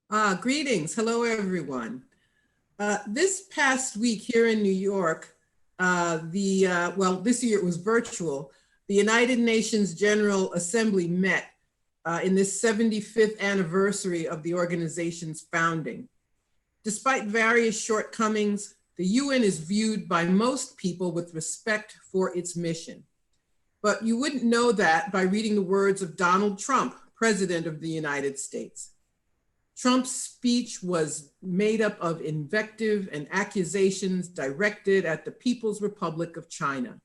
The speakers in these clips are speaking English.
Greetings. Hello, everyone. This past week here in New York, this year it was virtual, the United Nations General Assembly met in this 75th anniversary of the organization's founding. Despite various shortcomings, the UN is viewed by most people with respect for its mission. But you wouldn't know that by reading the words of Donald Trump, President of the United States. Trump's speech was made up of invective and accusations directed at the People's Republic of China.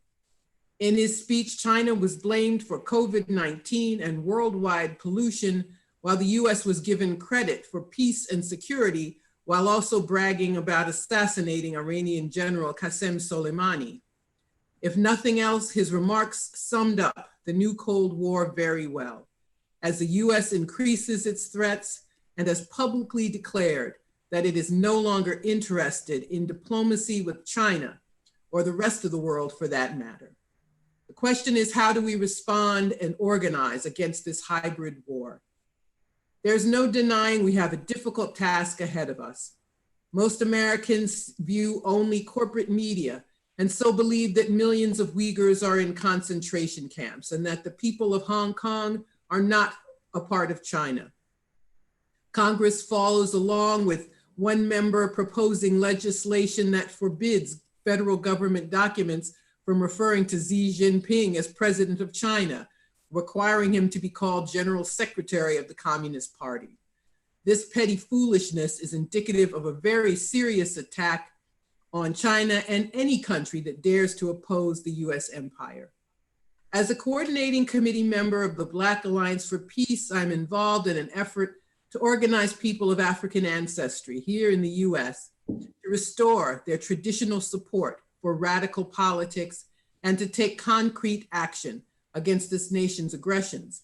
In his speech, China was blamed for COVID-19 and worldwide pollution, while the US was given credit for peace and security, while also bragging about assassinating Iranian General Qasem Soleimani. If nothing else, his remarks summed up the new Cold War very well. As the US increases its threats, and has publicly declared that it is no longer interested in diplomacy with China, or the rest of the world for that matter. The question is, how do we respond and organize against this hybrid war? There's no denying we have a difficult task ahead of us. Most Americans view only corporate media and so believe that millions of Uyghurs are in concentration camps and that the people of Hong Kong are not a part of China. Congress follows along with one member proposing legislation that forbids federal government documents from referring to Xi Jinping as president of China, requiring him to be called General Secretary of the Communist Party. This petty foolishness is indicative of a very serious attack on China and any country that dares to oppose the US empire. As a coordinating committee member of the Black Alliance for Peace, I'm involved in an effort to organize people of African ancestry here in the US to restore their traditional support for radical politics and to take concrete action against this nation's aggressions.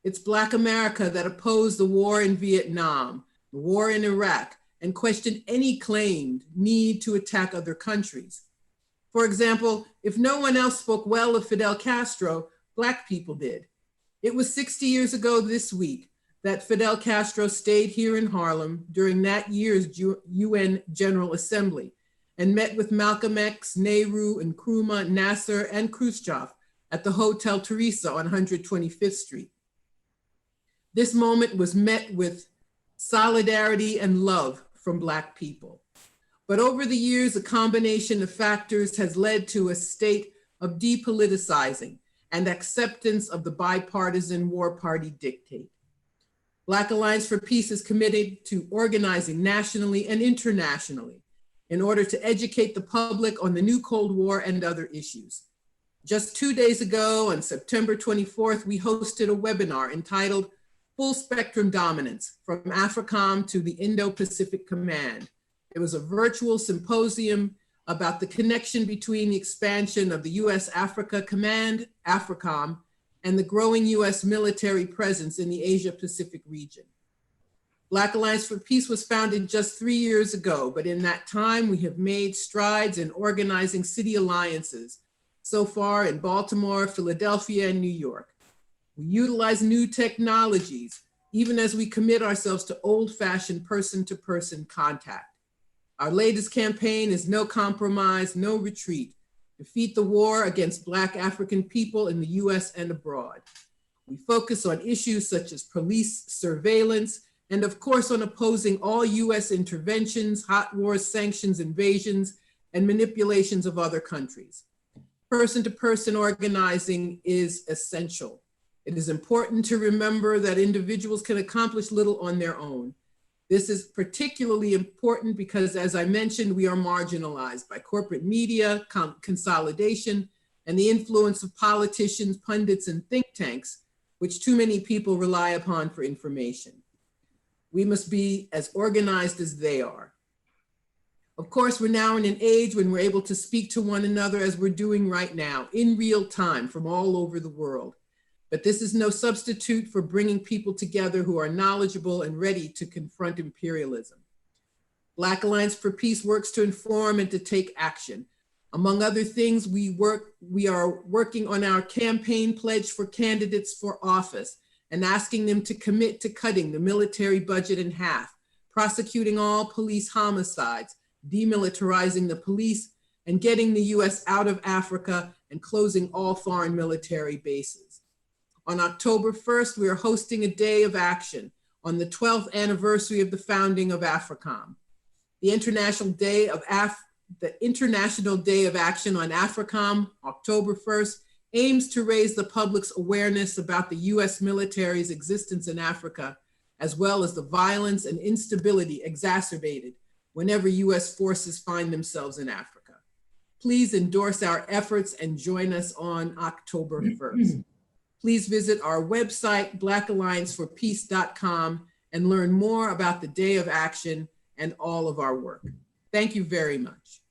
It's Black America that opposed the war in Vietnam, the war in Iraq, and questioned any claimed need to attack other countries. For example, if no one else spoke well of Fidel Castro, Black people did. It was 60 years ago this week that Fidel Castro stayed here in Harlem during that year's UN General Assembly and met with Malcolm X, Nehru, Nkrumah, Nasser, and Khrushchev at the Hotel Teresa on 125th Street. This moment was met with solidarity and love from Black people. But over the years, a combination of factors has led to a state of depoliticizing and acceptance of the bipartisan war party dictate. Black Alliance for Peace is committed to organizing nationally and internationally in order to educate the public on the new Cold War and other issues. Just 2 days ago, on September 24th, we hosted a webinar entitled Full Spectrum Dominance, From AFRICOM to the Indo-Pacific Command. It was a virtual symposium about the connection between the expansion of the US Africa Command, AFRICOM, and the growing US military presence in the Asia-Pacific region. Black Alliance for Peace was founded just 3 years ago, but in that time we have made strides in organizing city alliances, so far in Baltimore, Philadelphia, and New York. We utilize new technologies, even as we commit ourselves to old-fashioned person-to-person contact. Our latest campaign is No Compromise, No Retreat. Defeat the war against Black African people in the US and abroad. We focus on issues such as police surveillance, and of course on opposing all US interventions, hot wars, sanctions, invasions, and manipulations of other countries. Person-to-person organizing is essential. It is important to remember that individuals can accomplish little on their own. This is particularly important because, as I mentioned, we are marginalized by corporate media, consolidation, and the influence of politicians, pundits, and think tanks, which too many people rely upon for information. We must be as organized as they are. Of course, we're now in an age when we're able to speak to one another as we're doing right now, in real time from all over the world. But this is no substitute for bringing people together who are knowledgeable and ready to confront imperialism. Black Alliance for Peace works to inform and to take action. Among other things, we are working on our campaign pledge for candidates for office and asking them to commit to cutting the military budget in half prosecuting all police homicides, demilitarizing the police, and getting the US out of Africa and closing all foreign military bases. On October 1st, we are hosting a day of action on the 12th anniversary of the founding of AFRICOM. The International Day of Action on AFRICOM, October 1st, aims to raise the public's awareness about the US military's existence in Africa, as well as the violence and instability exacerbated whenever US forces find themselves in Africa. Please endorse our efforts and join us on October 1st. Please visit our website, blackallianceforpeace.com, and learn more about the Day of Action and all of our work. Thank you very much.